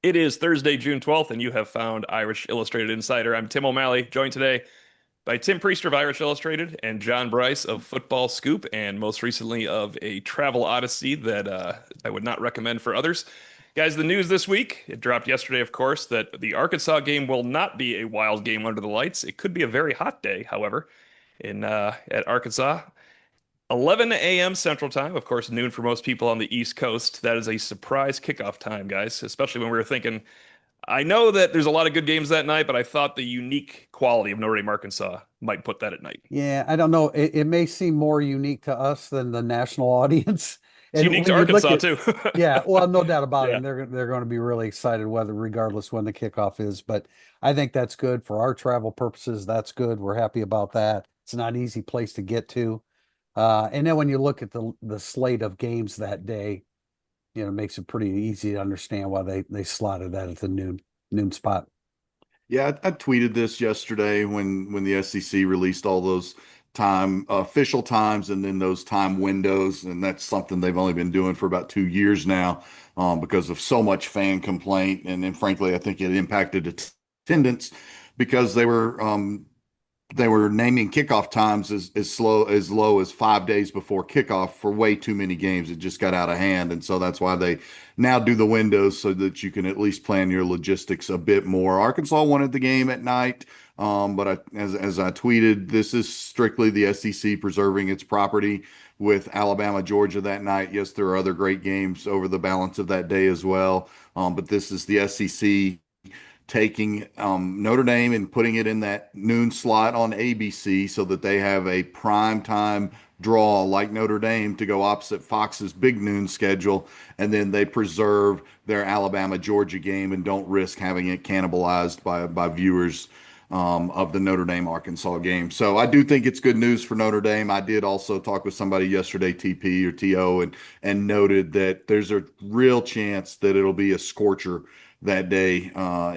It is Thursday, June 12th, and you have found Irish Illustrated Insider. I'm Tim O'Malley, joined today by Tim Priester of Irish Illustrated and John Bryce of Football Scoop, and most recently of a travel odyssey that I would not recommend for others. Guys, the news this week, it dropped yesterday, of course, that the Arkansas game will not be a wild game under the lights. It could be a very hot day, however, in at Arkansas. 11 a.m. Central Time, of course, noon for most people on the East Coast. That is a surprise kickoff time, guys, especially when we were thinking. I know that there's a lot of good games that night, but I thought the unique quality of Notre Dame Arkansas might put that at night. Yeah, I don't know. It may seem more unique to us than the national audience. It's And unique to when you look Arkansas at, too. yeah, well, no doubt about it. Yeah. And they're going to be really excited whether regardless when the kickoff is. But I think that's good for our travel purposes. That's good. We're happy about that. It's not an easy place to get to. And then when you look at the slate of games that day, it makes it pretty easy to understand why they slotted that at the noon spot. Yeah, I tweeted this yesterday when the SEC released all those time official times and then those time windows, and that's something they've only been doing for about 2 years now, because of so much fan complaint, and then frankly, I think it impacted attendance because they were naming kickoff times as low as 5 days before kickoff for way too many games. It just got out of hand, and so that's why they now do the windows so that you can at least plan your logistics a bit more. Arkansas wanted the game at night, but as I tweeted, this is strictly the SEC preserving its property with Alabama, Georgia that night. Yes, there are other great games over the balance of that day as well, but this is the SEC taking Notre Dame and putting it in that noon slot on ABC so that they have a prime time draw like Notre Dame to go opposite Fox's big noon schedule, and then they preserve their Alabama Georgia game and don't risk having it cannibalized by viewers of the Notre Dame Arkansas game. So I do think it's good news for Notre Dame. I did also talk with somebody yesterday, TP or TO, and noted that there's a real chance that it'll be a scorcher that day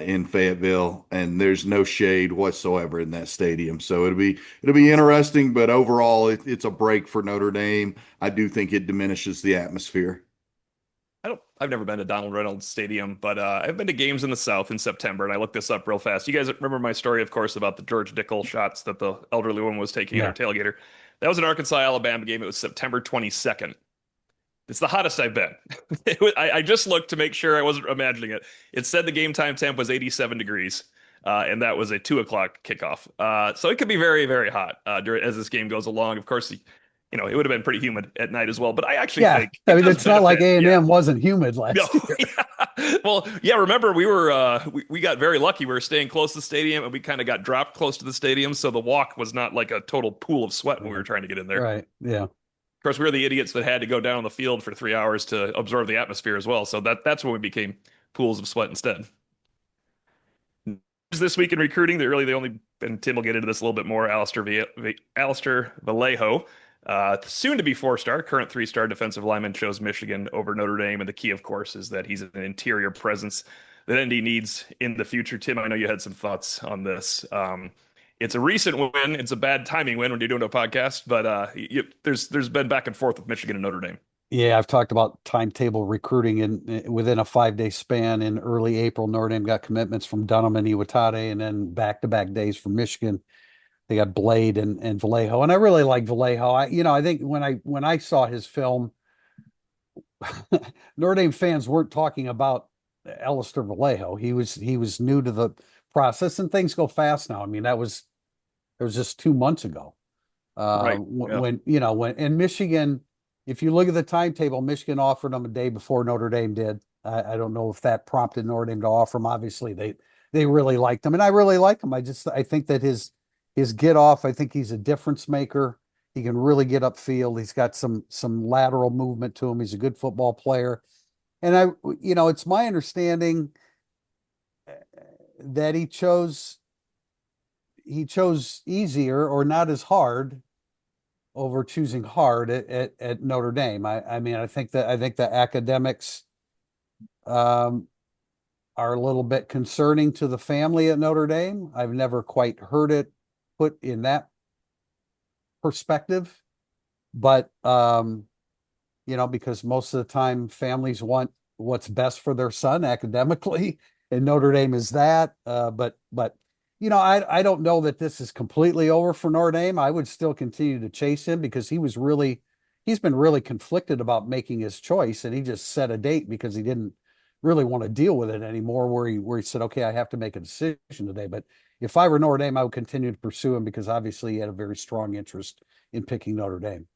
in Fayetteville, and there's no shade whatsoever in that stadium. So it'll be interesting, but overall, it's a break for Notre Dame. I do think it diminishes the atmosphere. I've never been to Donald Reynolds Stadium, but I've been to games in the South in September, and I looked this up real fast. You guys remember my story, of course, about the George Dickel shots that the elderly woman was taking in her Yeah. tailgater. That was an Arkansas Alabama game. It was September 22nd. It's the hottest I've been. I just looked to make sure I wasn't imagining it. It said the game time temp was 87 degrees, and that was a 2 o'clock kickoff. So it could be very, very hot as this game goes along. Of course, it would have been pretty humid at night as well. But I actually Yeah. think I it mean, does it's not like benefit. Yeah. A&M wasn't humid No. last year. Yeah. Well, yeah. Remember, we got very lucky. We were staying close to the stadium, and we kind of got dropped close to the stadium, so the walk was not like a total pool of sweat when we were trying to get in there. Right. Yeah. Of course, we were the idiots that had to go down on the field for 3 hours to absorb the atmosphere as well. So that's when we became pools of sweat instead. This week in recruiting, the only, and Tim will get into this a little bit more. Alistair Vallejo, soon to be 4-star, current 3-star defensive lineman, chose Michigan over Notre Dame. And the key, of course, is that he's an interior presence that ND needs in the future. Tim, I know you had some thoughts on this. It's a recent win. It's a bad timing win when you're doing a podcast, but there's been back and forth with Michigan and Notre Dame. Yeah, I've talked about timetable recruiting within a 5-day span. In early April, Notre Dame got commitments from Dunham and Iwatade, and then back-to-back days from Michigan. They got Blade and Vallejo, and I really like Vallejo. I think when I saw his film, Notre Dame fans weren't talking about Alistair Vallejo. He was new to the process, and things go fast now. I mean, it was just 2 months ago. Right. Yeah. When in Michigan, if you look at the timetable, Michigan offered them a day before Notre Dame did. I don't know if that prompted Notre Dame to offer him. Obviously, they really liked him, and I really like him. I think that his get off. I think he's a difference maker. He can really get upfield. He's got some lateral movement to him. He's a good football player, and it's my understanding that he chose easier or not as hard over choosing hard at Notre Dame. I mean, I think the academics are a little bit concerning to the family at Notre Dame. I've never quite heard it put in that perspective, but because most of the time families want what's best for their son academically, and Notre Dame is that. But I don't know that this is completely over for Notre Dame. I would still continue to chase him because he's been really conflicted about making his choice, and he just set a date because he didn't really want to deal with it anymore. Where he said, okay, I have to make a decision today. But if I were Notre Dame, I would continue to pursue him because obviously he had a very strong interest in picking Notre Dame.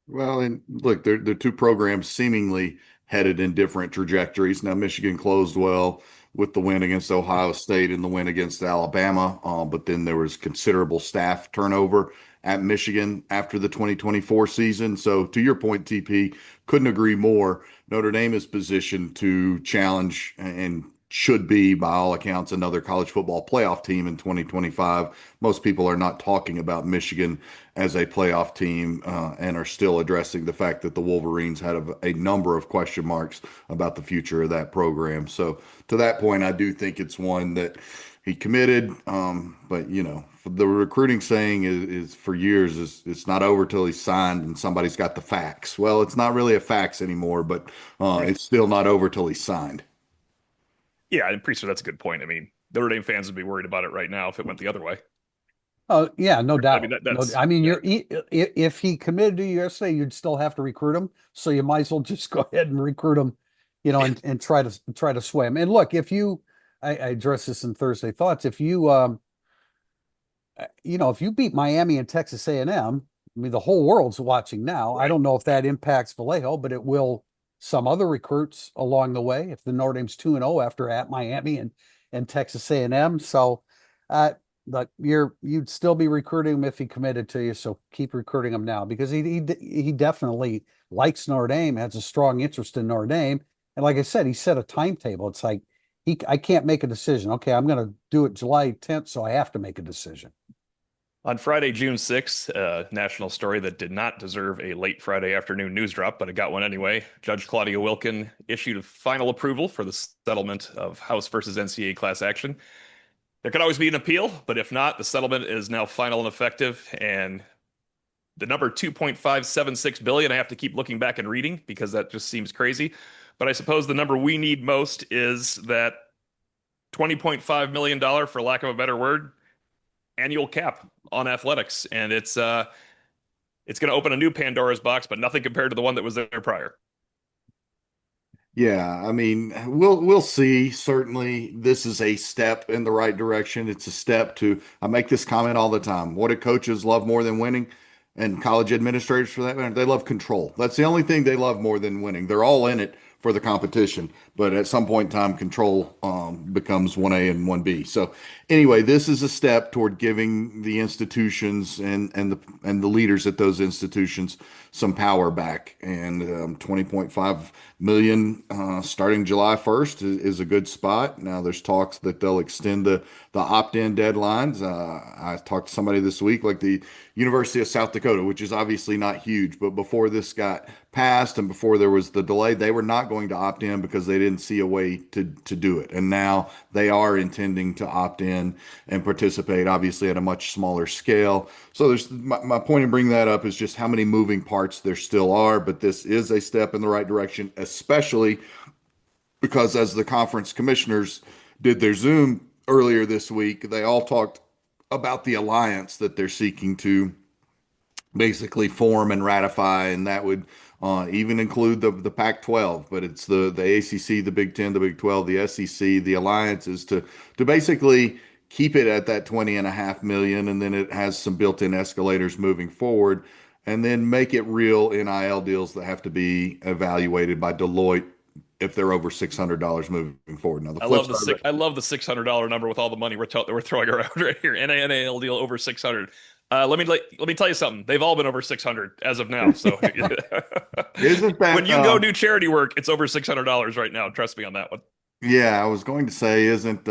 Well, and look, they're two programs seemingly headed in different trajectories. Now, Michigan closed well with the win against Ohio State and the win against Alabama, but then there was considerable staff turnover at Michigan after the 2024 season. So, to your point, TP, couldn't agree more. Notre Dame is positioned to challenge and should be, by all accounts, another college football playoff team in 2025. Most people are not talking about Michigan as a playoff team and are still addressing the fact that the Wolverines had a number of question marks about the future of that program. So to that point, I do think it's one that he committed. But the recruiting saying is for years is it's not over till he's signed and somebody's got the facts. Well, it's not really a fax anymore, but Right. it's still not over till he's signed. Yeah, I'm pretty sure that's a good point. I mean, Notre Dame fans would be worried about it right now if it went the other way. Oh yeah, no I mean, doubt. No, I mean, yeah, if he committed to USA, you'd still have to recruit him. So you might as well just go ahead and recruit him, and try to swim. And look, I addressed this in Thursday Thoughts. If you beat Miami and Texas A&M, I mean, the whole world's watching now. I right. don't know if that impacts Vallejo, but it will some other recruits along the way. If the Notre Dame's 2-0 after at Miami and Texas A&M, so but you'd still be recruiting him if he committed to you. So keep recruiting him now because he definitely likes Notre Dame, has a strong interest in Notre Dame, and like I said, he set a timetable. It's like I can't make a decision. Okay, I'm going to do it July 10th, so I have to make a decision. On Friday, June 6th, a national story that did not deserve a late Friday afternoon news drop, but it got one anyway. Judge Claudia Wilken issued a final approval for the settlement of House versus NCAA class action. There could always be an appeal, but if not, the settlement is now final and effective. And the number 2.576 billion, I have to keep looking back and reading because that just seems crazy. But I suppose the number we need most is that $20.5 million, for lack of a better word, annual cap on athletics. And it's going to open a new Pandora's box, but nothing compared to the one that was there prior. Yeah, I mean, we'll see. Certainly, this is a step in the right direction. It's a step to, I make this comment all the time. What do coaches love more than winning? And college administrators, for that matter, they love control. That's the only thing they love more than winning. They're all in it for the competition, but at some point in time, control becomes 1A and 1B. So anyway, this is a step toward giving the institutions and the leaders at those institutions some power back. And 20.5 million starting July 1st is a good spot. Now there's talks that they'll extend the opt-in deadlines. I talked to somebody this week, like the University of South Dakota, which is obviously not huge, but before this got passed and before there was the delay, they were not going to opt in because they didn't see a way to do it. And now they are intending to opt in and participate, obviously at a much smaller scale. So there's my point in bringing that up is just how many moving parts there still are, but this is a step in the right direction, especially because as the conference commissioners did their Zoom earlier this week, they all talked about the alliance that they're seeking to basically form and ratify, and that would even include the Pac-12, but it's the ACC, the Big Ten, the Big 12, the SEC. The alliance is to basically keep it at that 20.5 million, and then it has some built-in escalators moving forward, and then make it real NIL deals that have to be evaluated by Deloitte if they're over $600 moving forward. Now the flip side of that, I love the $600 number with all the money that we're throwing around right here. NIL deal over 600. Let me tell you something. They've all been over 600 as of now. So isn't that when you go do charity work, it's over $600 right now. Trust me on that one. Yeah, I was going to say, isn't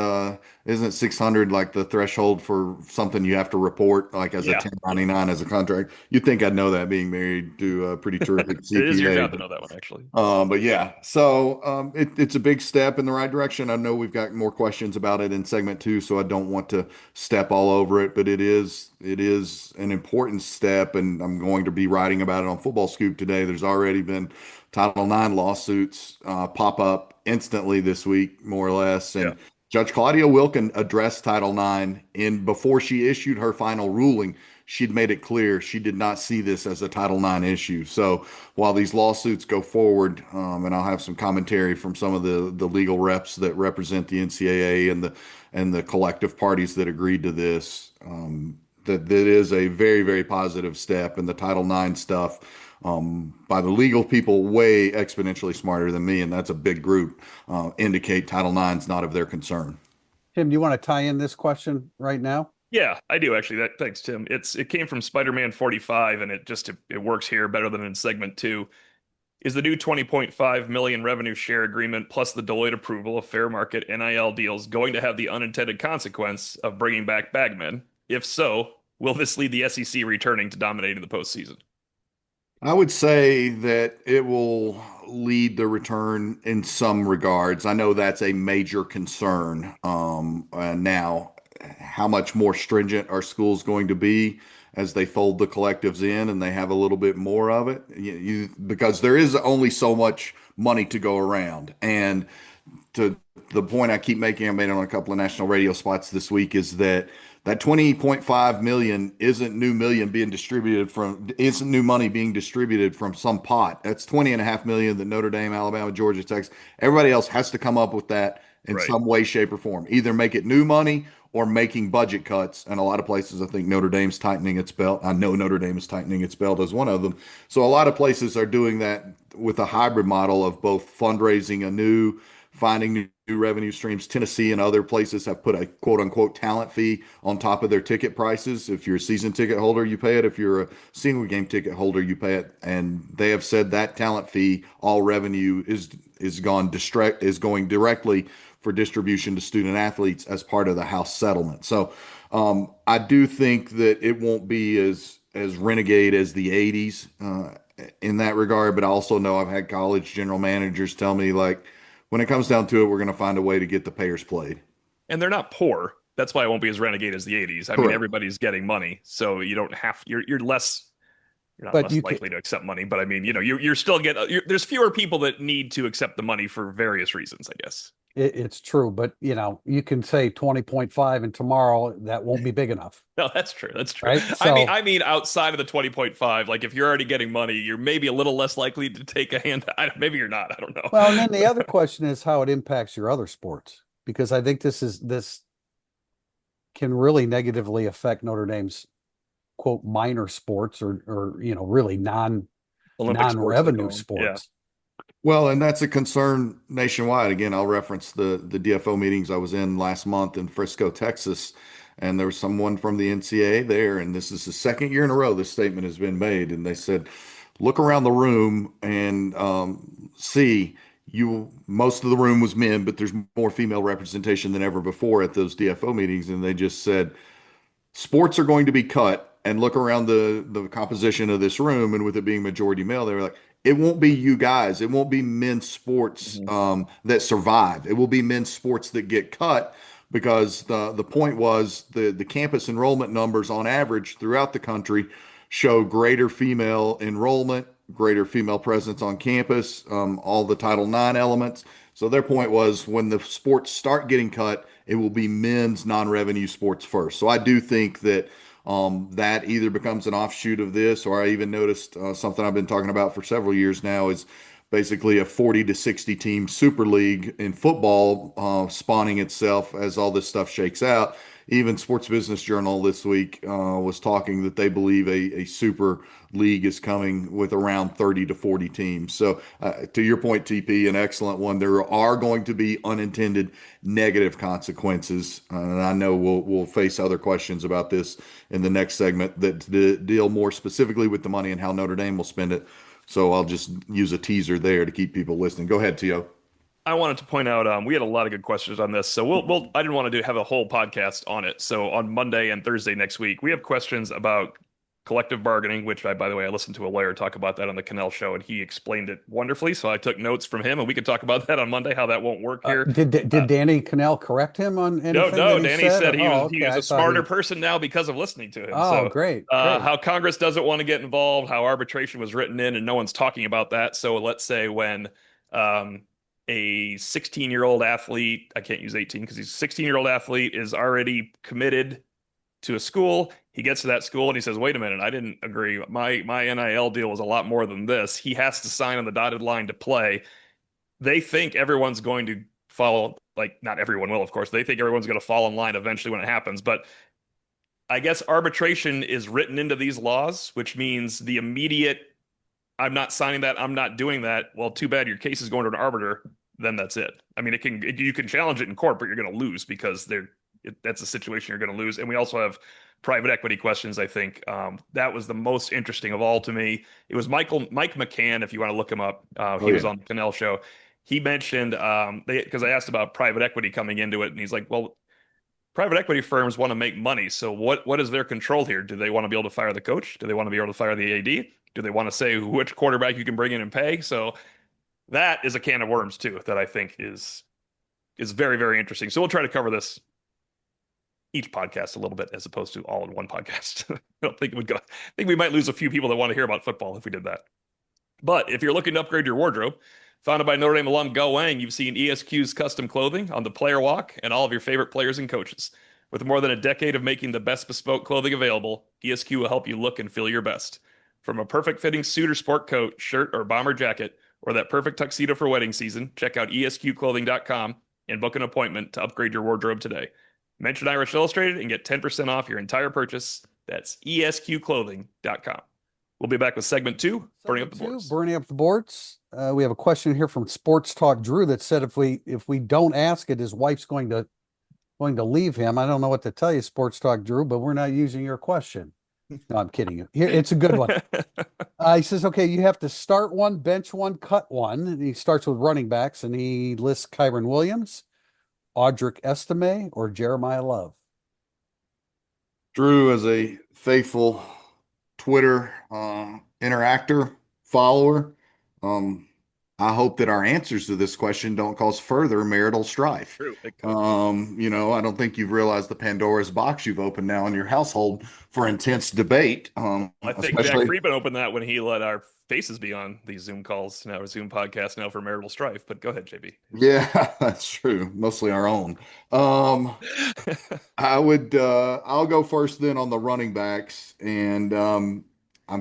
600 like the threshold for something you have to report, like as a Yeah, yeah. 1099 as a contract? You'd think I'd know that, being married to a pretty terrific It is your CPA. job to know that one, actually. But yeah, so it's a big step in the right direction. I know we've got more questions about it in segment two, so I don't want to step all over it, but it is an important step, and I'm going to be writing about it on Football Scoop today. There's already been Title IX lawsuits pop up instantly this week, more or less, Yeah. and Judge Claudia Wilkin addressed Title IX in before she issued her final ruling. She'd made it clear she did not see this as a Title IX issue. So while these lawsuits go forward, and I'll have some commentary from some of the legal reps that represent the NCAA and the collective parties that agreed to this, that is a very, very positive step. And the Title IX stuff, by the legal people way exponentially smarter than me, and that's a big group, indicate Title IX is not of their concern. Tim, do you want to tie in this question right now? Yeah, I do actually. Thanks, Tim. It came from Spider-Man 45, and it works here better than in segment two. Is the new 20.5 million revenue share agreement plus the Deloitte approval of fair market NIL deals going to have the unintended consequence of bringing back bagmen? If so, will this lead the SEC returning to dominating the postseason? I would say that it will lead the return in some regards. I know that's a major concern. Now, how much more stringent are schools going to be as they fold the collectives in and they have a little bit more of it? Because there is only so much money to go around. And to the point I keep making, I made it on a couple of national radio spots this week, is that 20.5 million isn't new money being distributed from some pot. That's 20.5 million that Notre Dame, Alabama, Georgia, Texas, everybody else has to come up with that in Right. some way, shape, or form. Either make it new money or making budget cuts. And a lot of places, I think Notre Dame's tightening its belt. I know Notre Dame is tightening its belt as one of them. So a lot of places are doing that with a hybrid model of both fundraising anew, finding new revenue streams. Tennessee and other places have put a quote unquote talent fee on top of their ticket prices. If you're a season ticket holder, you pay it. If you're a single game ticket holder, you pay it. And they have said that talent fee, all revenue is going directly for distribution to student athletes as part of the House settlement. So I do think that it won't be as renegade as the 80s in that regard, but I also know I've had college general managers tell me, like, when it comes down to it, we're going to find a way to get the payers played. And they're not poor. That's why it won't be as renegade as the 80s. I mean, Correct. everybody's getting money, so you don't have you're not But less you can, likely to accept money, but I mean, you're still there's fewer people that need to accept the money for various reasons, I guess. it's true, but you can say 20.5 and tomorrow that won't be big enough, No, that's true. That's true. right? I mean, So, outside of the 20.5, like if you're already getting money, you're maybe a little less likely to take a hand. Maybe you're not. I don't know. well, and then the other question is how it impacts your other sports, because I think this can really negatively affect Notre Dame's quote minor sports or really Olympic sports, they non-revenue call them. Yeah. sports. Well, and that's a concern nationwide. Again, I'll reference the DFO meetings I was in last month in Frisco, Texas, and there was someone from the NCAA there, and this is the second year in a row this statement has been made, and they said, look around the room and see you. Most of the room was men, but there's more female representation than ever before at those DFO meetings, and they just said sports are going to be cut, and look around the composition of this room, and with it being majority male, they were like, it won't be you guys, it won't be men's sports Mhm. that survive, it will be men's sports that get cut, because the point was the campus enrollment numbers on average throughout the country show greater female enrollment, greater female presence on campus, all the Title IX elements. So their point was, when the sports start getting cut, it will be men's non-revenue sports first. So I do think that that either becomes an offshoot of this, or I even noticed something I've been talking about for several years now is basically a 40 to 60 team super league in football spawning itself as all this stuff shakes out. Even Sports Business Journal this week was talking that they believe a super league is coming with around 30 to 40 teams. So, to your point, TP, an excellent one. There are going to be unintended negative consequences, and I know we'll face other questions about this in the next segment that deal more specifically with the money and how Notre Dame will spend it. So I'll just use a teaser there to keep people listening. Go ahead, Tio. I wanted to point out we had a lot of good questions on this, so we'll I didn't want to have a whole podcast on it. So on Monday and Thursday next week, we have questions about collective bargaining, which by the way, I listened to a lawyer talk about that on the Cannell show, and he explained it wonderfully. So I took notes from him, and we could talk about that on Monday, how that won't work here. Did Danny Cannell correct him on No, anything no, that he Danny said? said Or, he was oh, he okay. was I a thought smarter person now because of listening to him. Oh, So great. how Congress doesn't want to get involved, how arbitration was written in, and no one's talking about that. So let's say when um, a 16-year-old athlete, I can't use 18 because he's a 16-year-old athlete, is already committed to a school. He gets to that school and he says, "Wait a minute, I didn't agree. My NIL deal was a lot more than this." He has to sign on the dotted line to play. They think everyone's going to follow, like not everyone will, of course. They think everyone's going to fall in line eventually when it happens. But I guess arbitration is written into these laws, which means the immediate, I'm not signing that, I'm not doing that. Well, too bad your case is going to an arbiter. Then that's it. I mean, you can challenge it in court, but you're going to lose because that's a situation you're going to lose. And we also have private equity questions. I think that was the most interesting of all to me. It was Mike McCann, if you want to look him up. He was on the Cannell show. He mentioned because I asked about private equity coming into it, and he's like, "Well, private equity firms want to make money. So what is their control here? Do they want to be able to fire the coach? Do they want to be able to fire the AD? Do they want to say which quarterback you can bring in and pay?" So that is a can of worms too that I think is very, very interesting. So we'll try to cover this each podcast a little bit as opposed to all in one podcast. I don't think it would go. I think we might lose a few people that want to hear about football if we did that. But if you're looking to upgrade your wardrobe, founded by Notre Dame alum Go Wang, you've seen ESQ's custom clothing on the player walk and all of your favorite players and coaches. With more than a decade of making the best bespoke clothing available, ESQ will help you look and feel your best. From a perfect fitting suit or sport coat, shirt, or bomber jacket, or that perfect tuxedo for wedding season, check out esqclothing.com and book an appointment to upgrade your wardrobe today. Mention Irish Illustrated and get 10% off your entire purchase. That's esqclothing.com. We'll be back with segment two, burning up the boards. Burning up the boards. We have a question here from Sports Talk Drew that said if we don't ask it, his wife's going to leave him. I don't know what to tell you, Sports Talk Drew, but we're not using your question. No, I'm kidding you. Here, it's a good one. He says, okay, you have to start one, bench one, cut one. And he starts with running backs, and he lists Kyren Williams, Audric Estime, or Jeremiah Love. Drew, as a faithful Twitter interactor, follower, I hope that our answers to this question don't cause further marital strife. True. I don't think you've realized the Pandora's box you've opened now in your household for intense debate. I think Jack Friedman opened that when he let our faces be on these Zoom calls, now a Zoom podcast now for marital strife. But go ahead, JB. Yeah, that's true. Mostly our own. I'll go first then on the running backs, and I'm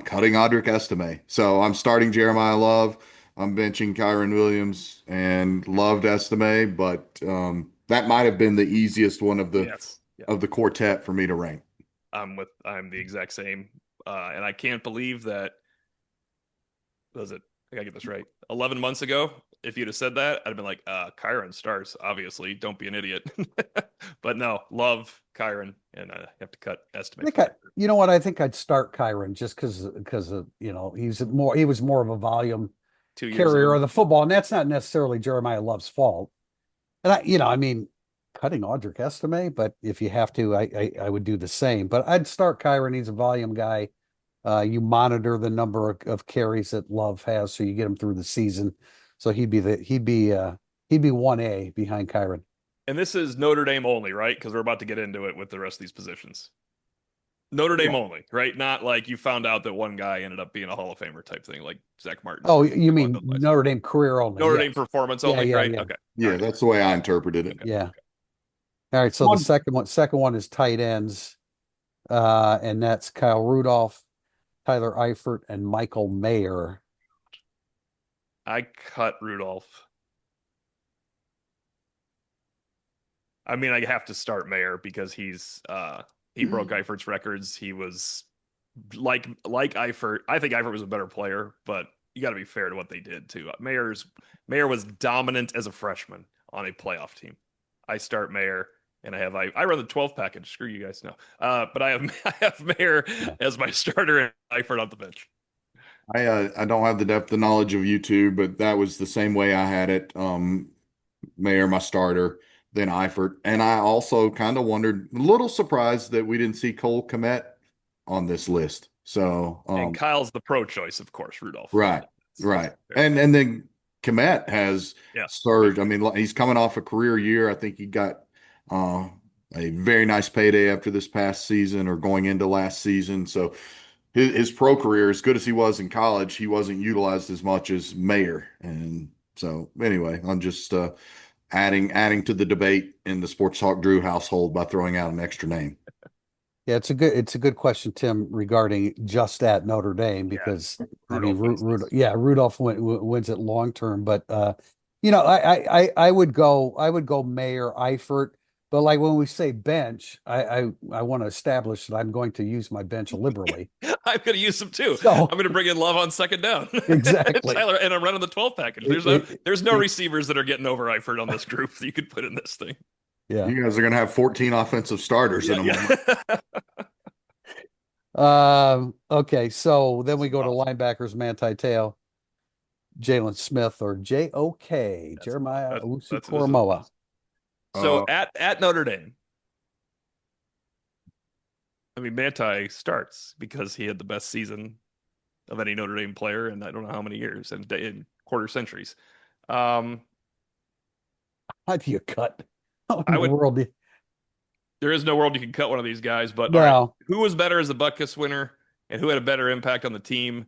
cutting Audric Estime. So I'm starting Jeremiah Love. I'm benching Kyren Williams and loved Estime, but that might have been the easiest one of the of the quartet for me to rank. I'm the exact same, and I can't believe that. Was it? I gotta get this right. 11 months ago, if you'd have said that, I'd have been like, Kyren starts. Obviously, don't be an idiot. But no, love Kyren, and I have to cut Estime. You know what? I think I'd start Kyren just because of he was more of a volume carrier of the football, and that's not necessarily Jeremiah Love's fault. And I mean, cutting Audric Estime, but if you have to, I would do the same. But I'd start Kyren. He's a volume guy. You monitor the number of carries that Love has, so you get him through the season. So he'd be 1A behind Kyren. And this is Notre Dame only, right? Because we're about to get into it with the rest of these positions. Notre Dame only, right? Not like you found out that one guy ended up being a Hall of Famer type thing, like Zach Martin. Oh, you mean Notre Dame career only? Notre Dame performance only, right? Yeah. Okay. Yeah, that's the way I interpreted it. Okay. Yeah. All right. So the second one is tight ends, and that's Kyle Rudolph, Tyler Eifert, and Michael Mayer. I cut Rudolph. I mean, I have to start Mayer because he broke Eifert's records. He was like Eifert. I think Eifert was a better player, but you got to be fair to what they did too. Mayer was dominant as a freshman on a playoff team. I start Mayer, and I run the 12 package. Screw you guys, no. But I have Mayer as my starter and Eifert on the bench. I don't have the depth of knowledge of you two, but that was the same way I had it. Mayer, my starter, then Eifert. And I also kind of wondered, a little surprised that we didn't see Cole Kmet on this list. So, And Kyle's the pro choice, of course, Rudolph. right, right. Fair. And then Kmet has Yeah. surged. I mean, he's coming off a career year. I think he got uh, a very nice payday after this past season or going into last season. So his pro career, as good as he was in college, he wasn't utilized as much as Mayer. And so anyway, I'm just adding to the debate in the Sports Talk Drew household by throwing out an extra name. Yeah, it's a good question, Tim, regarding just at Notre Dame, because I mean, Rudolph wins it long term, but I would go Mayer, Eifert, but like when we say bench, I want to establish that I'm going to use my bench liberally. I'm going to use them too. So, I'm going to bring in Love on second down. Exactly. Tyler, and I'm running the 12 package. There's no receivers that are getting over Eifert on this group that you could put in this thing. Yeah. You guys are going to have 14 offensive starters in a moment. Okay, so then we go to linebackers, Manti Te'o, Jalen Smith, or JOK, Jeremiah Owusu-Koramoah. So at Notre Dame, I mean, Manti starts because he had the best season of any Notre Dame player in I don't know how many years and in quarter centuries. How do you cut? How in the world? There is no world you can cut one of these guys, but No. all right, who was better as the Butkus winner and who had a better impact on the team?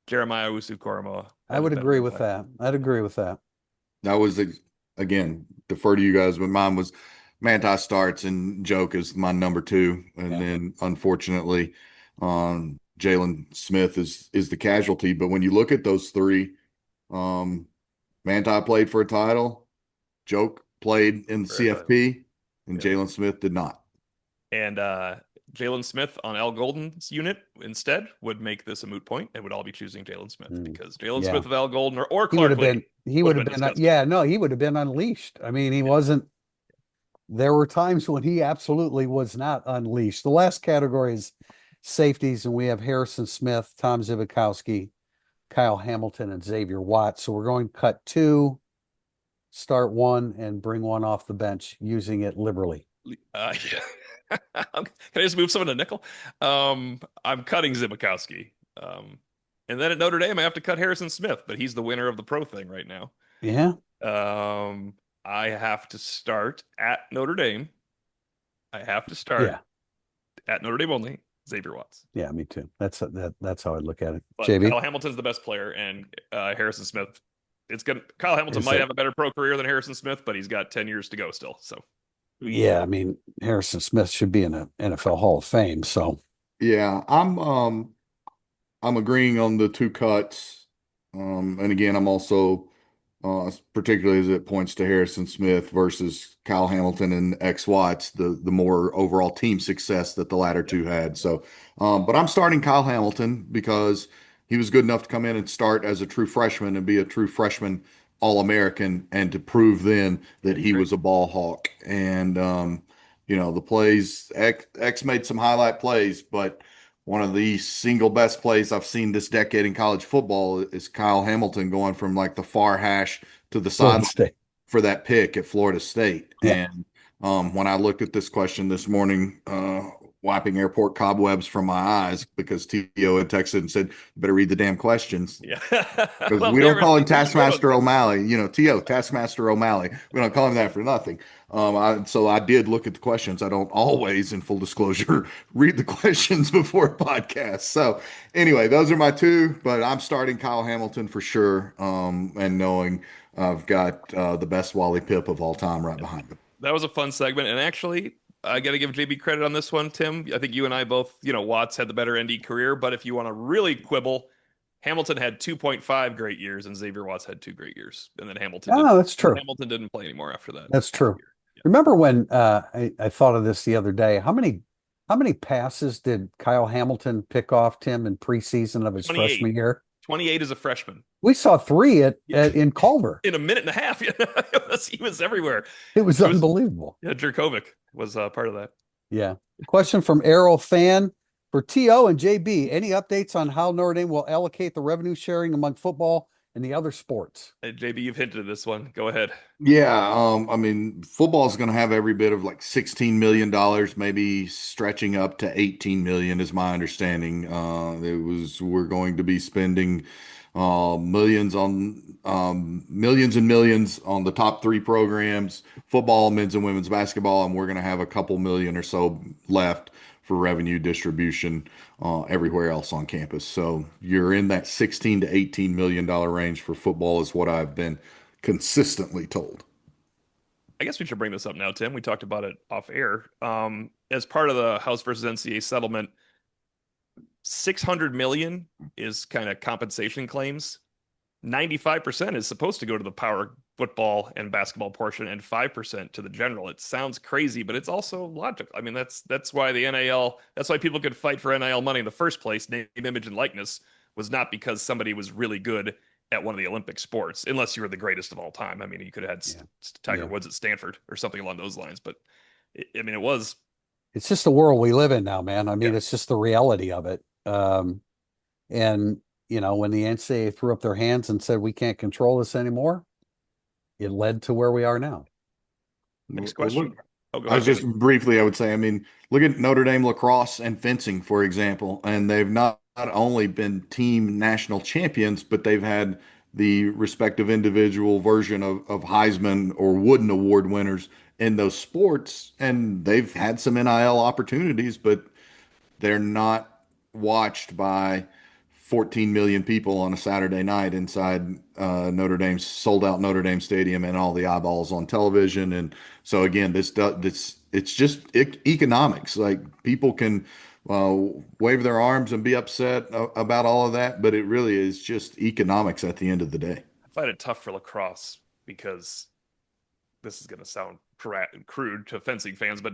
Jeremiah Owusu-Koramoah. I would agree with that. I'd agree with that. That was, again, defer to you guys, but mine was Manti starts and Joke is my number two. And then unfortunately, Jalen Smith is the casualty. But when you look at those three, Manti played for a title, Joke played in the CFP, and Jalen Smith did not. And Jalen Smith on Al Golden's unit instead would make this a moot point. It would all be choosing Jalen Smith because Jalen Smith of Al Golden or Clark Lee. He would have been he would have been unleashed. I mean, he wasn't. There were times when he absolutely was not unleashed. The last category is safeties, and we have Harrison Smith, Tom Zivikowski, Kyle Hamilton, and Xavier Watts. So we're going to cut two, start one, and bring one off the bench, using it liberally. Can I just move someone to nickel? I'm cutting Zivikowski. And then at Notre Dame, I have to cut Harrison Smith, but he's the winner of the pro thing right now. Yeah. I have to start at Notre Dame. I have to start at Notre Dame only. Xavier Watts. Yeah, me too. That's how I look at it. But JB? Kyle Hamilton's the best player, and Harrison Smith. Kyle Hamilton might have a better pro career than Harrison Smith, but he's got 10 years to go still. So. Yeah, I mean, Harrison Smith should be in an NFL Hall of Fame. So. Yeah, I'm agreeing on the two cuts. And again, I'm also particularly as it points to Harrison Smith versus Kyle Hamilton and X Watts, the more overall team success that the latter two had. So, but I'm starting Kyle Hamilton because he was good enough to come in and start as a true freshman and be a true freshman All-American, and to prove then that he was a ball hawk. And the plays, X made some highlight plays, but one of the single best plays I've seen this decade in college football is Kyle Hamilton going from like the far hash to the side for that pick at Florida State. Yeah. And when I looked at this question this morning, wiping airport cobwebs from my eyes because T.O. had texted and said, "You better read the damn questions." Yeah. Because we don't call him Taskmaster O'Malley, T.O. Taskmaster O'Malley. We don't call him that for nothing. So I did look at the questions. I don't always, in full disclosure, read the questions before a podcast. So anyway, those are my two, but I'm starting Kyle Hamilton for sure. And knowing I've got the best Wally Pipp of all time right behind him. That was a fun segment. And actually, I got to give JB credit on this one, Tim. I think you and I both, Watts had the better ND career, but if you want to really quibble, Hamilton had 2.5 great years and Xavier Watts had 2 great years. And then that's true. Hamilton didn't play anymore after that. That's true. Yeah. Remember when I thought of this the other day, how many passes did Kyle Hamilton pick off, Tim, in preseason of his freshman year? 28 as a freshman. We saw 3 in Culver. In a minute and a half. He was everywhere. It was unbelievable. Jerkovic was part of that. Yeah. Question from Arrow Fan for TO and JB. Any updates on how Notre Dame will allocate the revenue sharing among football in the other sports. JB, you've hinted at this one. Go ahead. Yeah, I mean, football is going to have every bit of like $16 million, maybe stretching up to 18 million, is my understanding. We're going to be spending millions and millions on the top three programs, football, men's and women's basketball, and we're going to have a couple million or so left for revenue distribution everywhere else on campus. So you're in that 16 to 18 million dollar range for football is what I've been consistently told. I guess we should bring this up now, Tim. We talked about it off air. As part of the House versus NCAA settlement, 600 million is kind of compensation claims. 95% is supposed to go to the power football and basketball portion and 5% to the general. It sounds crazy, but it's also logical. I mean, that's why the NIL, that's why people could fight for NIL money in the first place. Name, image, and likeness was not because somebody was really good at one of the Olympic sports, unless you were the greatest of all time. I mean, you could have had Tiger Woods at Stanford or something along those lines, but I mean, it was. It's just the world we live in now, man. I mean, it's just the reality of it. And when the NCAA threw up their hands and said we can't control this anymore, it led to where we are now. Next question. Go ahead, just briefly, I would say, I mean, look at Notre Dame lacrosse and fencing, for example, and they've not only been team national champions, but they've had the respective individual version of Heisman or Wooden Award winners in those sports, and they've had some NIL opportunities, but they're not watched by 14 million people on a Saturday night inside Notre Dame's sold out Notre Dame Stadium and all the eyeballs on television. And so again, it's just economics. Like people can wave their arms and be upset about all of that, but it really is just economics at the end of the day. I find it tough for lacrosse because this is going to sound crude to fencing fans, but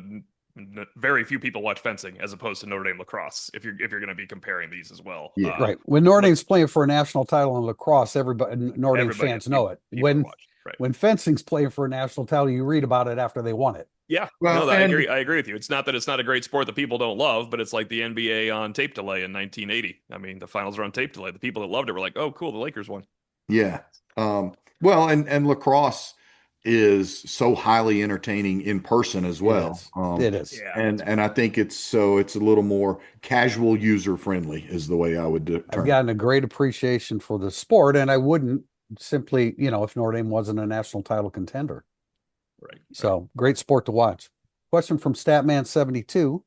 very few people watch fencing as opposed to Notre Dame lacrosse. If you're going to be comparing these as well, right. When Notre Dame's playing for a national title in lacrosse, Notre Dame fans know it. When fencing's playing for a national title, you read about it after they won it. Yeah, well, I agree. I agree with you. It's not that it's not a great sport that people don't love, but it's like the NBA on tape delay in 1980. I mean, the finals are on tape delay. The people that loved it were like, "Oh, cool, the Lakers won." Yeah. Well, and lacrosse is so highly entertaining in person as well. It is. Yeah. And I think it's a little more casual user friendly is the way I would term it. I've gotten a great appreciation for the sport, and I wouldn't simply, if Notre Dame wasn't a national title contender. Right. So great sport to watch. Question from Statman72.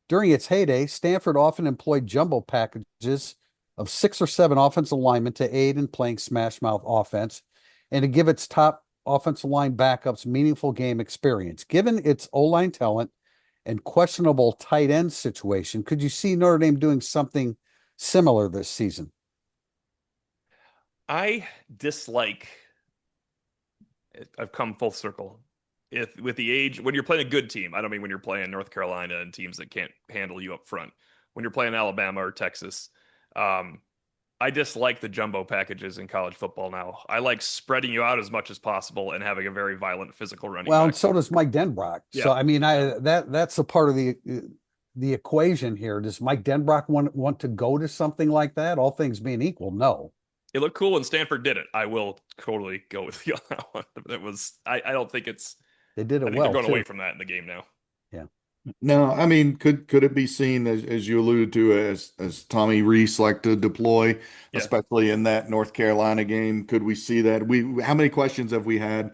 During its heyday, Stanford often employed jumbo packages of 6 or 7 offensive linemen to aid in playing smash mouth offense and to give its top offensive line backups meaningful game experience. Given its O-line talent and questionable tight end situation, could you see Notre Dame doing something similar this season? I dislike. I've come full circle. With the age, when you're playing a good team, I don't mean when you're playing North Carolina and teams that can't handle you up front. When you're playing Alabama or Texas, I dislike the jumbo packages in college football now. I like spreading you out as much as possible and having a very violent physical running back. And so does Mike Denbrock. Yeah. So I mean, that's a part of the equation here. Does Mike Denbrock want to go to something like that? All things being equal, no. It looked cool when Stanford did it. I will totally go with you on that one. It was. I don't think it's. They did it I think well. They're going away from that in the game now. Yeah. No, I mean, could it be seen as you alluded to as Tommy Rees liked to deploy, especially in that North Carolina game? Could we see that? How many questions have we had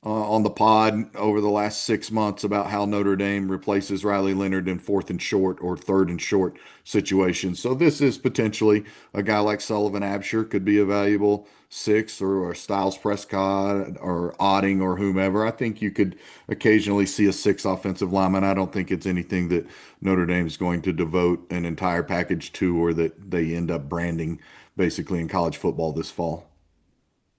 on the pod over the last 6 months about how Notre Dame replaces Riley Leonard in 4th and short or 3rd and short situations? So this is potentially a guy like Sullivan Absher could be a valuable 6 or Styles Prescott or Otting or whomever. I think you could occasionally see a 6 offensive lineman. I don't think it's anything that Notre Dame is going to devote an entire package to or that they end up branding basically in college football this fall.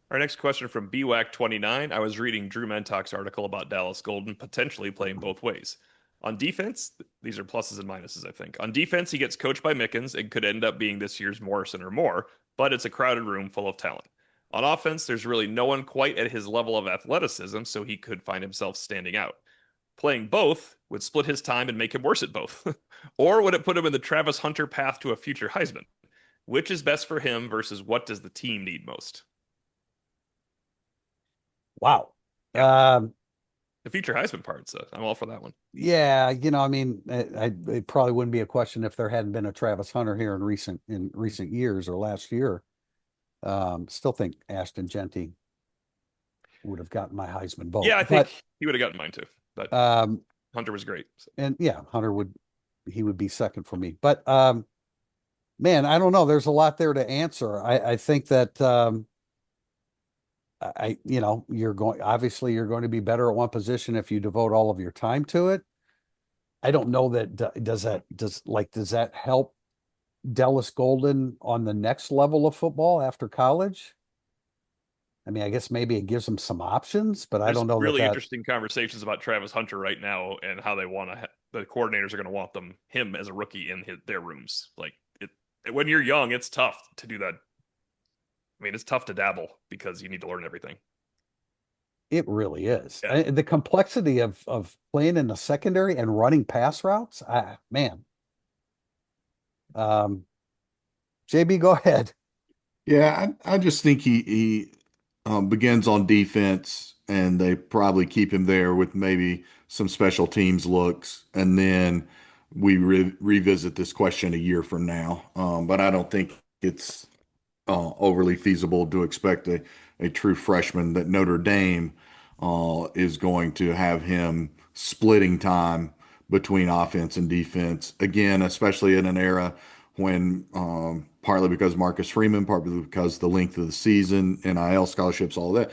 Our next question from BWAC29. I was reading Drew Mentock's article about Dallas Golden potentially playing both ways. On defense, these are pluses and minuses, I think. On defense, he gets coached by Mickens and could end up being this year's Morrison or more, but it's a crowded room full of talent. On offense, there's really no one quite at his level of athleticism, so he could find himself standing out. Playing both would split his time and make him worse at both. Or would it put him in the Travis Hunter path to a future Heisman? Which is best for him versus what does the team need most? Wow. Yeah. Um, The future Heisman part, so I'm all for that one. yeah, I mean, it probably wouldn't be a question if there hadn't been a Travis Hunter here in recent years or last year. Still think Ashton Genty would have gotten my Heisman vote, Yeah, I but think he would have gotten mine too. But um, Hunter was great. So. and yeah, he would be second for me. But man, I don't know. There's a lot there to answer. I think that obviously you're going to be better at one position if you devote all of your time to it. I don't know that does that help Dallas Golden on the next level of football after college? I mean, I guess maybe it gives them some options, but I There's don't know really that. interesting conversations about Travis Hunter right now and how they want to. The coordinators are going to want him as a rookie in their rooms. Like when you're young, it's tough to do that. I mean, it's tough to dabble because you need to learn everything. It really is. Yeah. The complexity of playing in the secondary and running pass routes. Man. Um, JB, go ahead. Yeah, I just think he begins on defense, and they probably keep him there with maybe some special teams looks, and then we revisit this question a year from now. But I don't think it's overly feasible to expect a true freshman that Notre Dame is going to have him splitting time between offense and defense again, especially in an era when partly because Marcus Freeman, partly because the length of the season, NIL scholarships, all that.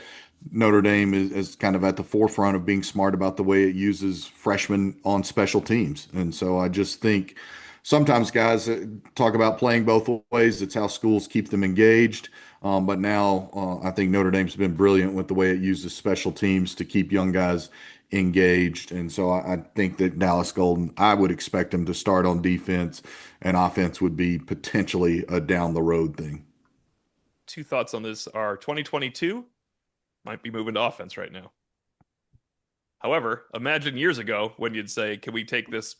Notre Dame is kind of at the forefront of being smart about the way it uses freshmen on special teams. And so I just think sometimes guys talk about playing both ways. It's how schools keep them engaged. But now I think Notre Dame's been brilliant with the way it uses special teams to keep young guys engaged. And so I think that Dallas Golden, I would expect them to start on defense, and offense would be potentially a down the road thing. Two thoughts on this are 2022 might be moving to offense right now. However, imagine years ago when you'd say, "Can we take this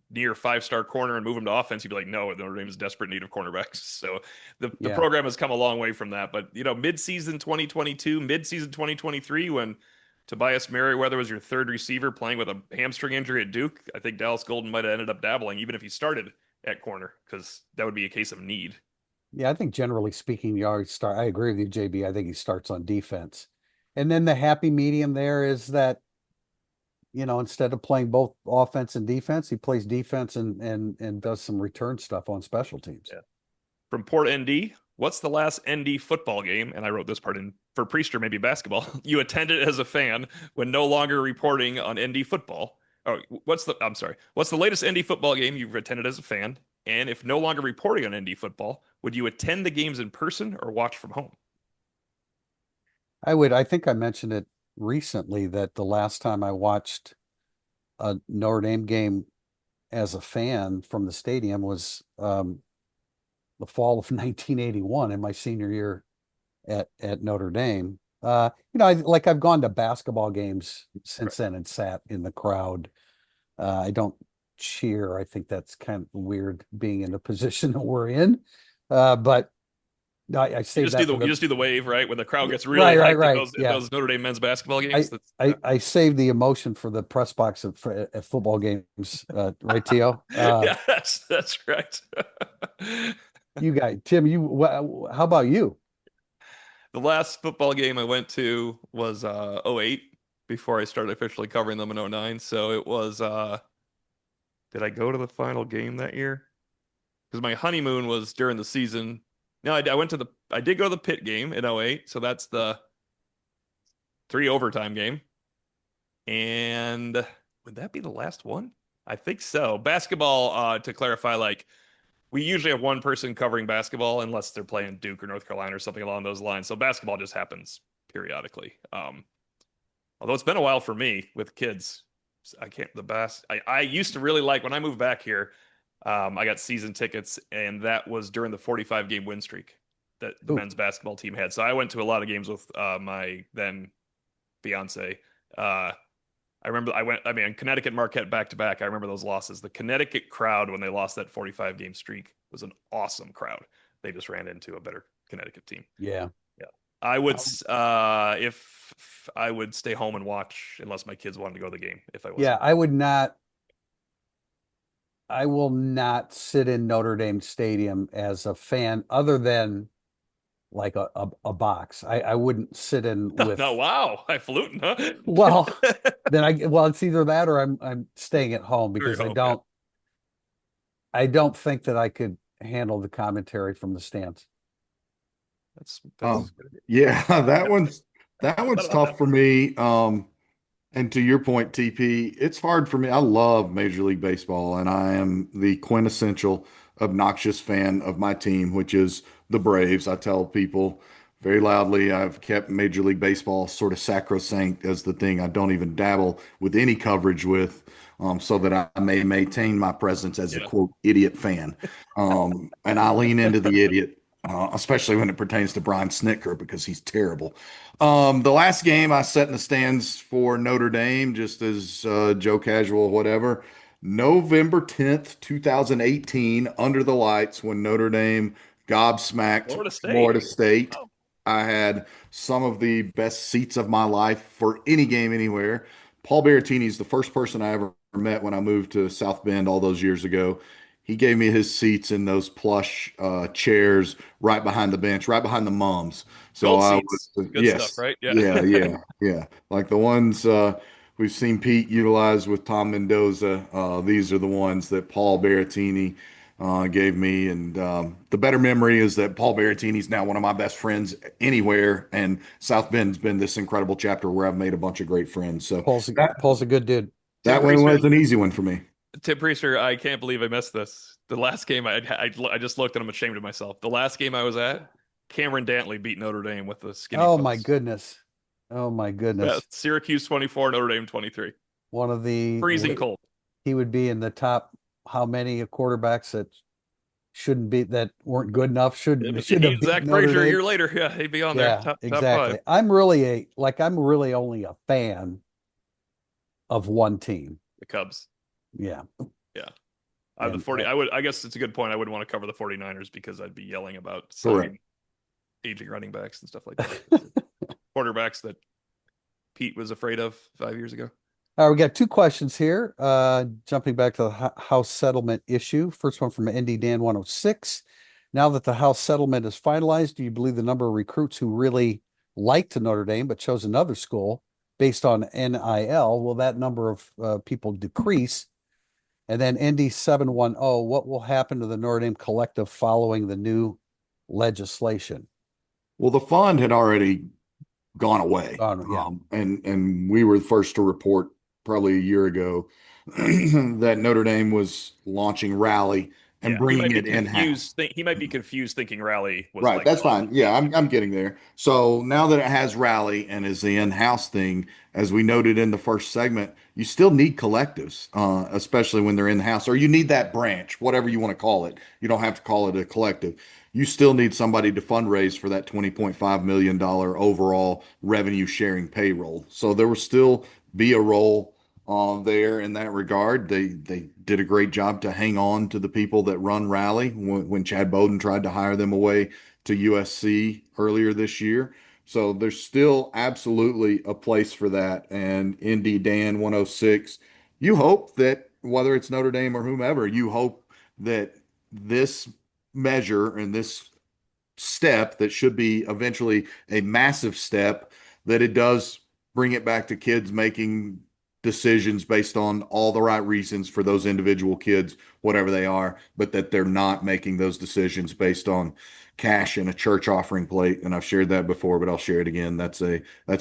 near five-star corner and move him to offense?" You'd be like, "No, Notre Dame is desperate need of cornerbacks." So the Yeah. program has come a long way from that. But mid-season 2022, mid-season 2023, when Tobias Merriweather was your third receiver playing with a hamstring injury at Duke, I think Dallas Golden might have ended up dabbling, even if he started at corner, because that would be a case of need. Yeah, I think generally speaking, you always start. I agree with you, JB. I think he starts on defense. And then the happy medium there is that, instead of playing both offense and defense, he plays defense and does some return stuff on special teams. Yeah. From Port ND, what's the last ND football game? And I wrote this part in for Priester, maybe basketball. You attended as a fan when no longer reporting on ND football. Oh, I'm sorry. What's the latest ND football game you've attended as a fan? And if no longer reporting on ND football, would you attend the games in person or watch from home? I think I mentioned it recently that the last time I watched a Notre Dame game as a fan from the stadium was the fall of 1981 in my senior year at Notre Dame. I've gone to basketball games Right. since then and sat in the crowd. I don't cheer. I think that's kind of weird being in the position that we're in. But I You save just do that the for you the just do the wave, right? When the crowd gets really right, right, hyped in right. those Yeah. Notre Dame men's basketball games. I That's I save the emotion for the press box at football games, right, Tio? yeah, that's correct. You guys, Tim, how about you? The last football game I went to was '08 before I started officially covering them in '09. So it was did I go to the final game that year? Because my honeymoon was during the season. No, I did go to the pit game in '08. So that's the three overtime game. And would that be the last one? I think so. Basketball, to clarify, like we usually have one person covering basketball unless they're playing Duke or North Carolina or something along those lines. So basketball just happens periodically. Although it's been a while for me with kids. I can't the best. I used to really like when I moved back here. I got season tickets, and that was during the 45 game win streak that the Ooh, men's basketball team had. So I went to a lot of games with my then fiance. I remember I mean, Connecticut Marquette back to back. I remember those losses. The Connecticut crowd, when they lost that 45 game streak, was an awesome crowd. They just ran into a better Connecticut team. yeah. Yeah. I would, if I would stay home and watch, unless my kids wanted to go to the game. If I Yeah, wasn't, I would not. I will not sit in Notre Dame Stadium as a fan, other than like a box. I wouldn't sit in no, with. wow, highfalutin, huh? Well, then it's either that or I'm staying at home Or because at home, yeah. I don't think that I could handle the commentary from the stands. That's good. Yeah, that Thought one's about tough that. for me. And to your point, TP, it's hard for me. I love Major League Baseball, and I am the quintessential obnoxious fan of my team, which is the Braves. I tell people very loudly, I've kept Major League Baseball sort of sacrosanct as the thing I don't even dabble with any coverage with, so that I may maintain my presence as a Yeah. quote idiot fan. And I lean into the idiot, especially when it pertains to Brian Snitker because he's terrible. The last game I sat in the stands for Notre Dame, just as Joe Casual, whatever. November 10th, 2018, under the lights when Notre Dame gobsmacked Florida State. Florida State. Oh, I had some of the best seats of my life for any game anywhere. Paul Berrettini is the first person I ever met when I moved to South Bend all those years ago. He gave me his seats in those plush chairs right behind the bench, right behind the mums. So gold I seats. was, Good stuff, yes, right? Yeah. yeah. Like the ones we've seen Pete utilize with Tom Mendoza. These are the ones that Paul Berrettini gave me. And the better memory is that Paul Berrettini is now one of my best friends anywhere. And South Bend's been this incredible chapter where I've made a bunch of great friends. So that, Paul's a good dude. Tim that one Priester, was an easy one for me. Tim Priester, I can't believe I missed this. The last game I just looked and I'm ashamed of myself. The last game I was at, Cameron Dantley beat Notre Dame with the skinny Oh my puss. goodness. Oh my Yeah, goodness. Syracuse 24, Notre Dame 23. One of the Freezing cold. he would be in the top how many quarterbacks that shouldn't be that weren't good enough shouldn't He have and beat Zach Notre Frazier a Dame. year later. Yeah, he'd be on there. Yeah, Top five. exactly. I'm really only a fan of one team. The Cubs. Yeah. Yeah. The And 40. I guess it's a good point. I wouldn't want to cover the 49ers because I'd be yelling about Correct. signing aging running backs and stuff like that. Quarterbacks that Pete was afraid of 5 years ago. all right, we got two questions here. Jumping back to the house settlement issue. First one from Indy Dan 106. Now that the house settlement is finalized, do you believe the number of recruits who really liked Notre Dame but chose another school based on NIL, will that number of people decrease? And then Indy 710, what will happen to the Notre Dame collective following the new legislation? Well, the fund had already gone away. Yeah. And we were the first to report probably a year ago that Notre Dame was launching Rally and Yeah, he bringing might be it in-house. confused. He might be confused thinking Rally was Right, like that's on fine. Yeah, I'm getting there. So now that it has Rally and is the in-house thing, as we noted in the first segment, you still need collectives, especially when they're in the house, or you need that branch, whatever you want to call it. You don't have to call it a collective. You still need somebody to fundraise for that $20.5 million overall revenue sharing payroll. So there will still be a role there in that regard. They did a great job to hang on to the people that run Rally when Chad Bowden tried to hire them away to USC earlier this year. So there's still absolutely a place for that. And Indy Dan 106, you hope that whether it's Notre Dame or whomever, you hope that this measure and this step that should be eventually a massive step, that it does bring it back to kids making decisions based on all the right reasons for those individual kids, whatever they are, but that they're not making those decisions based on cash in a church offering plate. And I've shared that before, but I'll share it again. That's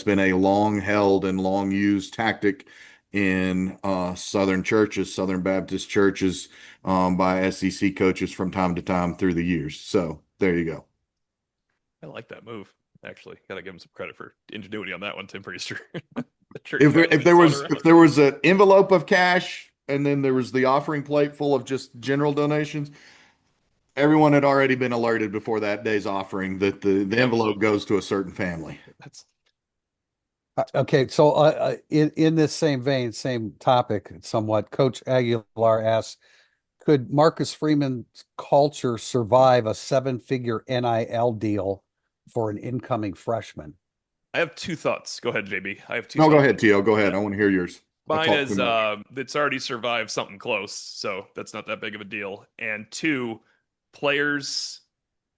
been a long held and long used tactic in Southern churches, Southern Baptist churches, by SEC coaches from time to time through the years. So there you go. I like that move. Actually, gotta give him some credit for ingenuity on that one, Tim Priester. If there was an envelope of cash and then there was the offering plate full of just general donations, everyone had already been alerted before that day's offering that the envelope goes to a certain family. That's Okay, so in this same vein, same topic, somewhat, Coach Aguilar asks, could Marcus Freeman's culture survive a seven-figure NIL deal for an incoming freshman? I have two thoughts. Go ahead, JB. I have two No, go thoughts. ahead, Tio. Go ahead. I want to hear yours. I Mine talk too is much. it's already survived something close, so that's not that big of a deal. And two, players,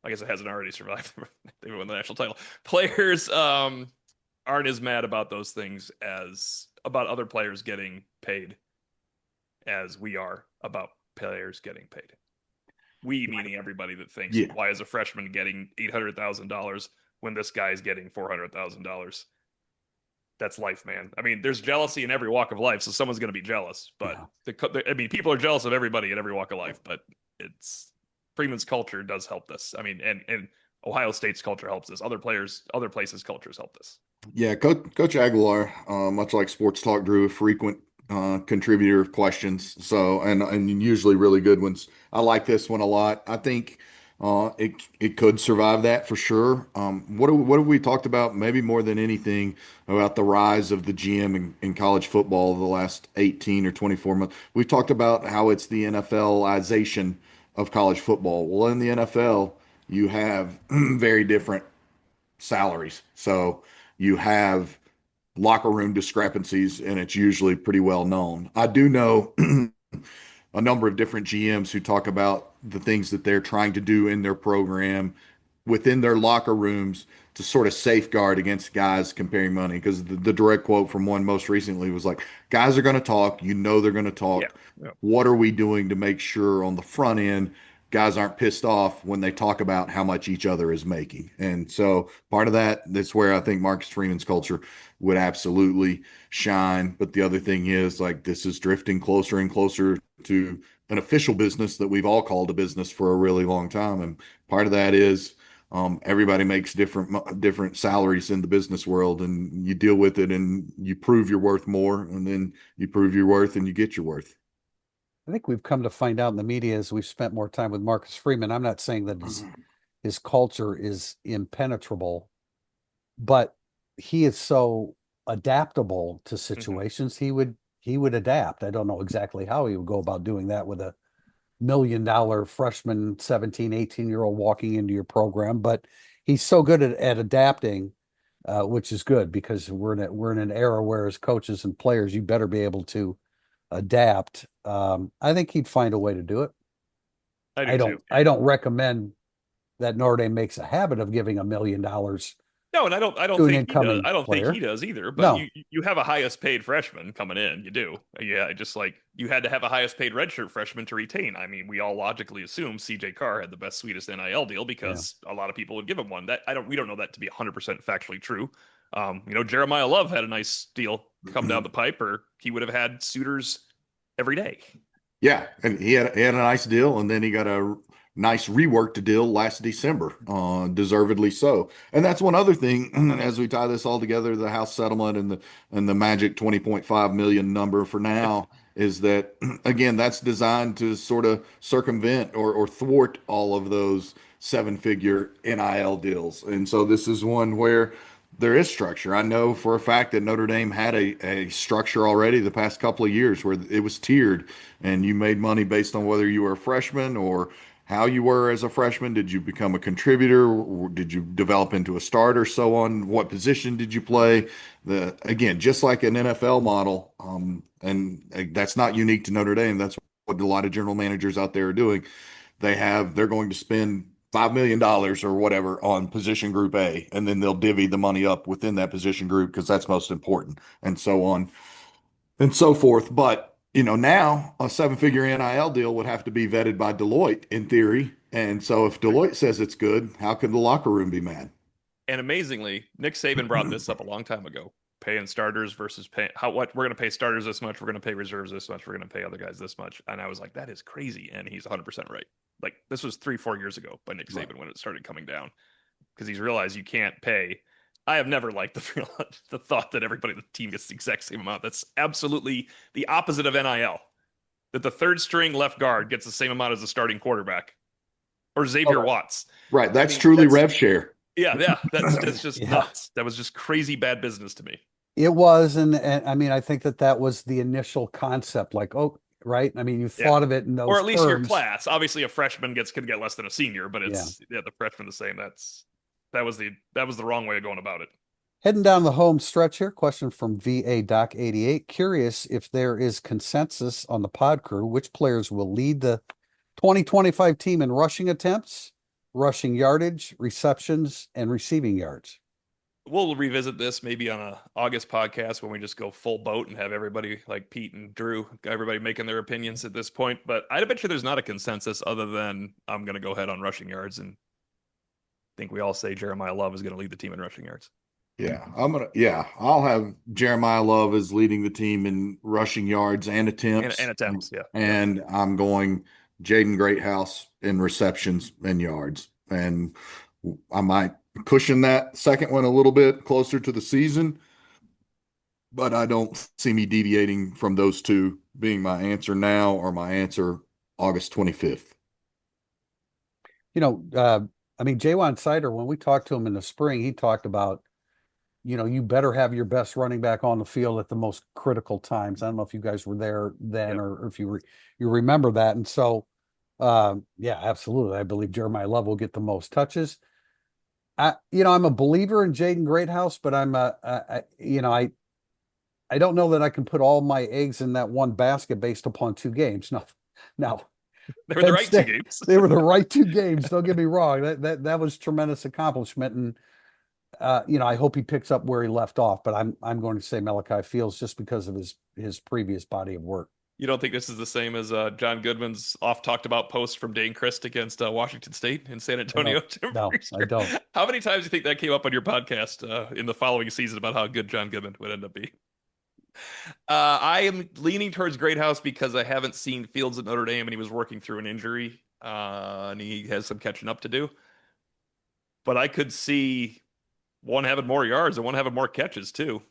I guess it hasn't already survived. They won the national title. Players aren't as mad about those things as about other players getting paid as we are about players getting paid. We meaning everybody that thinks, Yeah. why is a freshman getting $800,000 when this guy's getting $400,000? That's life, man. I mean, there's jealousy in every walk of life, so someone's going to be jealous. But I mean, people are jealous of everybody in every walk of life. But it's Freeman's culture does help this. I mean, and Ohio State's culture helps this. Other players, other places' cultures help this. Yeah, Coach Aguilar, much like Sports Talk, Drew, a frequent contributor of questions. So, and usually really good ones. I like this one a lot. I think it could survive that for sure. What have we talked about? Maybe more than anything about the rise of the GM in college football the last 18 or 24 months. We've talked about how it's the NFLization of college football. Well, in the NFL, you have very different salaries. So you have locker room discrepancies, and it's usually pretty well known. I do know a number of different GMs who talk about the things that they're trying to do in their program within their locker rooms to sort of safeguard against guys comparing money. Because the direct quote from one most recently was like, guys are going to talk, they're going to talk. Yeah. Yeah. What are we doing to make sure on the front end guys aren't pissed off when they talk about how much each other is making? And so part of that's where I think Marcus Freeman's culture would absolutely shine. But the other thing is, like, this is drifting closer and closer to an official business that we've all called a business for a really long time. And part of that is everybody makes different salaries in the business world, and you deal with it, and you prove you're worth more, and then you prove your worth, and you get your worth. I think we've come to find out in the media as we've spent more time with Marcus Freeman. I'm not saying that his culture is impenetrable, but he is so adaptable to situations. He would adapt. I don't know exactly how he would go about doing that with a $1 million freshman, 17, 18-year-old walking into your program, but he's so good at adapting, which is good because we're in an era where as coaches and players, you better be able to adapt. I think he'd find a way to do it. I do too. I don't recommend that Notre Dame makes a habit of giving $1 million. No, and I don't To an think he does. incoming I don't think player. he does either. But No. you have a highest paid freshman coming in. You do. Yeah, just like you had to have a highest paid redshirt freshman to retain. I mean, we all logically assume CJ Carr had the best, sweetest NIL deal because a lot of people would give him one. We don't know that to be 100% factually true. Jeremiah Love had a nice deal come down the pipe, or he would have had suitors every day. Yeah, and he had a nice deal, and then he got a nice reworked deal last December, deservedly so. And that's one other thing, as we tie this all together, the House settlement and the magic 20.5 million number for now is that, again, that's designed to sort of circumvent or thwart all of those seven-figure NIL deals. And so this is one where there is structure. I know for a fact that Notre Dame had a structure already the past couple of years where it was tiered, and you made money based on whether you were a freshman or how you were as a freshman. Did you become a contributor? Or did you develop into a starter? So on. What position did you play? Again, just like an NFL model, and that's not unique to Notre Dame. That's what a lot of general managers out there are doing. They're going to spend $5 million or whatever on position group A, and then they'll divvy the money up within that position group because that's most important, and so on and so forth. But now a seven-figure NIL deal would have to be vetted by Deloitte in theory. And so if Deloitte says it's good, how could the locker room be mad? And amazingly, Nick Saban brought this up a long time ago. Paying starters versus we're going to pay starters this much, we're going to pay reserves this much, we're going to pay other guys this much. And I was like, that is crazy. And he's 100% right. Like, this was 3-4 years ago by Nick Saban when it started coming down, because he's realized you can't pay. I have never liked the thought that everybody on the team gets the exact same amount. That's absolutely the opposite of NIL. That the third string left guard gets the same amount as the starting quarterback or Xavier Watts. Right. That's truly rev share. Yeah. That's just nuts. That was just crazy bad business to me. It was, and I mean, I think that was the initial concept. Like, oh, right. I mean, you thought of it in those or at least terms. your class. Obviously, a freshman could get less than a senior, but it's the freshman the same. That's That was the wrong way of going about it. Heading down the home stretch here, question from VA Doc 88. Curious if there is consensus on the pod crew, which players will lead the 2025 team in rushing attempts, rushing yardage, receptions, and receiving yards. We'll revisit this maybe on a August podcast when we just go full boat and have everybody like Pete and Drew, everybody making their opinions at this point. But I bet you there's not a consensus other than I'm going to go ahead on rushing yards and think we all say Jeremiah Love is going to lead the team in rushing yards. I'll have Jeremiah Love as leading the team in rushing yards and attempts. And attempts, yeah. And I'm going Jaden Greathouse in receptions and yards. And I might cushion that second one a little bit closer to the season, but I don't see me deviating from those two being my answer now or my answer August 25th. Jaywan Sider, when we talked to him in the spring, he talked about, you better have your best running back on the field at the most critical times. I don't know if you guys were there then, yep, or if you remember that. And so, yeah, absolutely. I believe Jeremiah Love will get the most touches. I'm a believer in Jaden Greathouse, but I don't know that I can put all my eggs in that one basket based upon 2 games. No. They were the right 2 games. They were the right 2 games. Don't get me wrong. That was tremendous accomplishment. And, I hope he picks up where he left off, but I'm going to say Malachi Fields just because of his previous body of work. You don't think this is the same as John Goodman's oft talked about post from Dane Christ against Washington State in San Antonio? No, I don't. How many times do you think that came up on your podcast in the following season about how good John Goodman would end up being? I am leaning towards Greathouse because I haven't seen Fields at Notre Dame and he was working through an injury and he has some catching up to do. But I could see one having more yards and one having more catches too.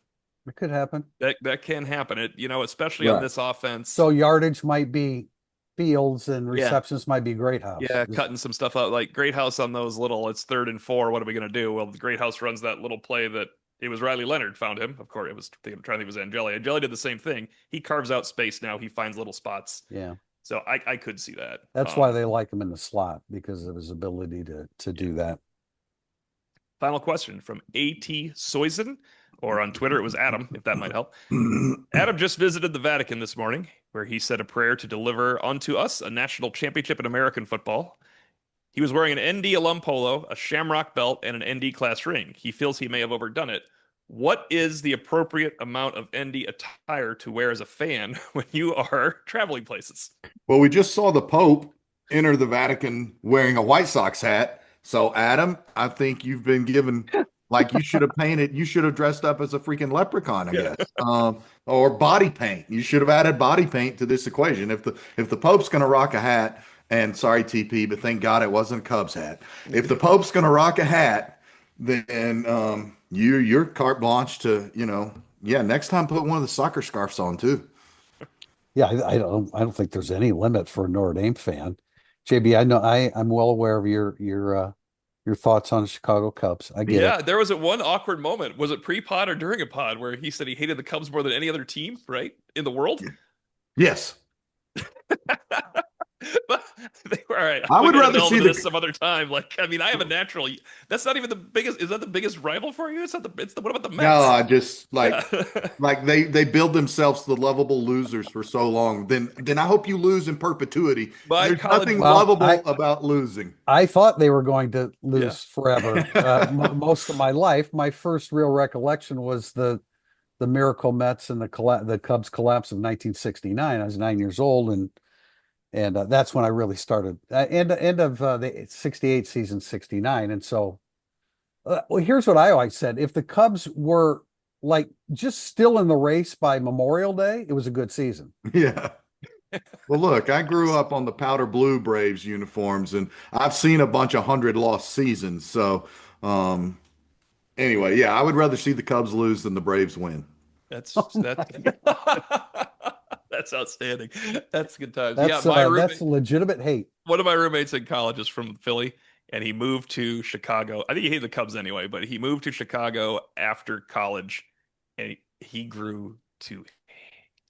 It could happen. That can happen. Especially on this offense. So yardage might be Fields and receptions might be Greathouse. Yeah, cutting some stuff out. Like Greathouse on those little, it's 3rd and 4. What are we going to do? Well, the Greathouse runs that little play that it was Riley Leonard found him. Of course, trying to think it was Angeli. Angeli did the same thing. He carves out space now. He finds little spots. Yeah. So I could see that. That's why they like him in the slot, because of his ability to do that. Final question from A.T. Soizen, or on Twitter, it was Adam, if that might help. Adam just visited the Vatican this morning, where he said a prayer to deliver unto us a national championship in American football. He was wearing an ND alum polo, a shamrock belt, and an ND class ring. He feels he may have overdone it. What is the appropriate amount of ND attire to wear as a fan when you are traveling places? Well, we just saw the Pope enter the Vatican wearing a White Sox hat. So, Adam, I think you've been given, like, you should have dressed up as a freaking leprechaun, I guess. Or body paint. You should have added body paint to this equation. If the Pope's going to rock a hat, and sorry, TP, but thank God it wasn't a Cubs hat. If the Pope's going to rock a hat, then you're carte blanche to, next time put one of the soccer scarves on too. Yeah, I don't think there's any limit for a Notre Dame fan. JB, I know I'm well aware of your thoughts on the Chicago Cubs. I get it. Yeah, there was one awkward moment. Was it pre-pod or during a pod where he said he hated the Cubs more than any other team, right, in the world? Yes. But they were all right. I would rather see this some other time. I have a natural. That's not even the biggest. Is that the biggest rival for you? It's not the. What about the Mets? No, I just they build themselves the lovable losers for so long. Then I hope you lose in perpetuity. There's nothing lovable about losing. I thought they were going to lose forever. Most of my life, my first real recollection was the Miracle Mets and the Cubs collapse of 1969. I was 9 years old and that's when I really started. End of the 68 season, 69. And so, here's what I always said. If the Cubs were just still in the race by Memorial Day, it was a good season. Yeah. Well, look, I grew up on the powder blue Braves uniforms and I've seen a bunch of 100-loss seasons. So, anyway, yeah, I would rather see the Cubs lose than the Braves win. That's outstanding. That's good times. That's a legitimate hate. One of my roommates in college is from Philly, and he moved to Chicago. I think he hated the Cubs anyway, but he moved to Chicago after college, and he grew to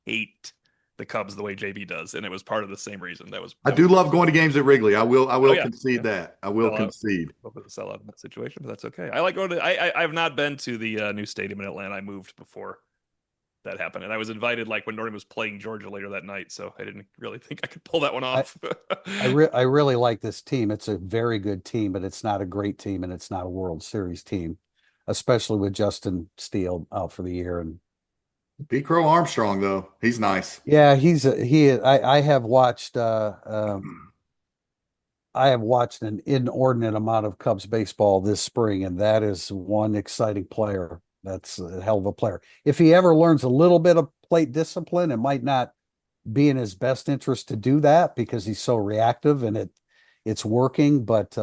hate the Cubs the way JB does, and it was part of the same reason. I That was do love going to games at Wrigley. I will oh yeah, concede yeah. that. I will concede. A little bit of sellout in that situation, but that's okay. I like going to. I've not been to the new stadium in Atlanta. I moved before that happened, and I was invited like when Notre Dame was playing Georgia later that night, so I didn't really think I could pull that one I off. I really like this team. It's a very good team, but it's not a great team, and it's not a World Series team, especially with Justin Steele out for the year. And B. Crow Armstrong, though, he's nice. yeah, I have watched I have watched an inordinate amount of Cubs baseball this spring, and that is one exciting player. That's a hell of a player. If he ever learns a little bit of plate discipline, it might not be in his best interest to do that because he's so reactive and it's working. But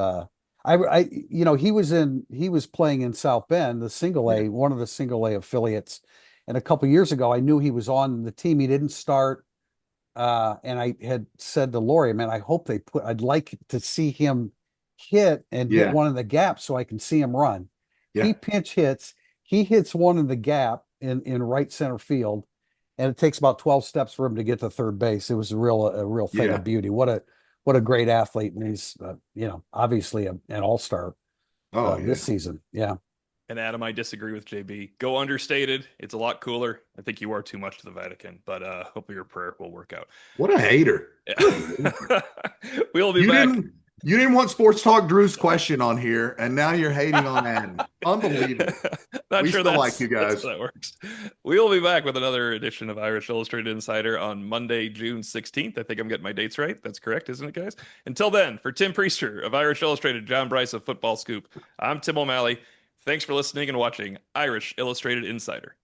he was playing in South Bend, the single Yeah. A, one of the single A affiliates. And a couple years ago, I knew he was on the team. He didn't start. And I had said to Lori, man, I'd like to see him hit and hit Yeah. one in the gap so I can see him run. Yeah. He pinch hits, he hits one in the gap in right center field, and it takes about 12 steps for him to get to third base. It was a real thing Yeah. of beauty. What a great athlete. And he's, obviously an all-star Oh, yeah. this season. Yeah. And Adam, I disagree with JB. Go understated. It's a lot cooler. I think you are too much to the Vatican, but hopefully your prayer will work out. What a hater. We'll be back. You didn't want Sports Talk Drew's question on here, and now you're hating on Adam. Unbelievable. Not We sure still that's, like you guys. that's how that works. We will be back with another edition of Irish Illustrated Insider on Monday, June 16th. I think I'm getting my dates right. That's correct, isn't it, guys? Until then, for Tim Priester of Irish Illustrated, John Bryce of Football Scoop, I'm Tim O'Malley. Thanks for listening and watching Irish Illustrated Insider.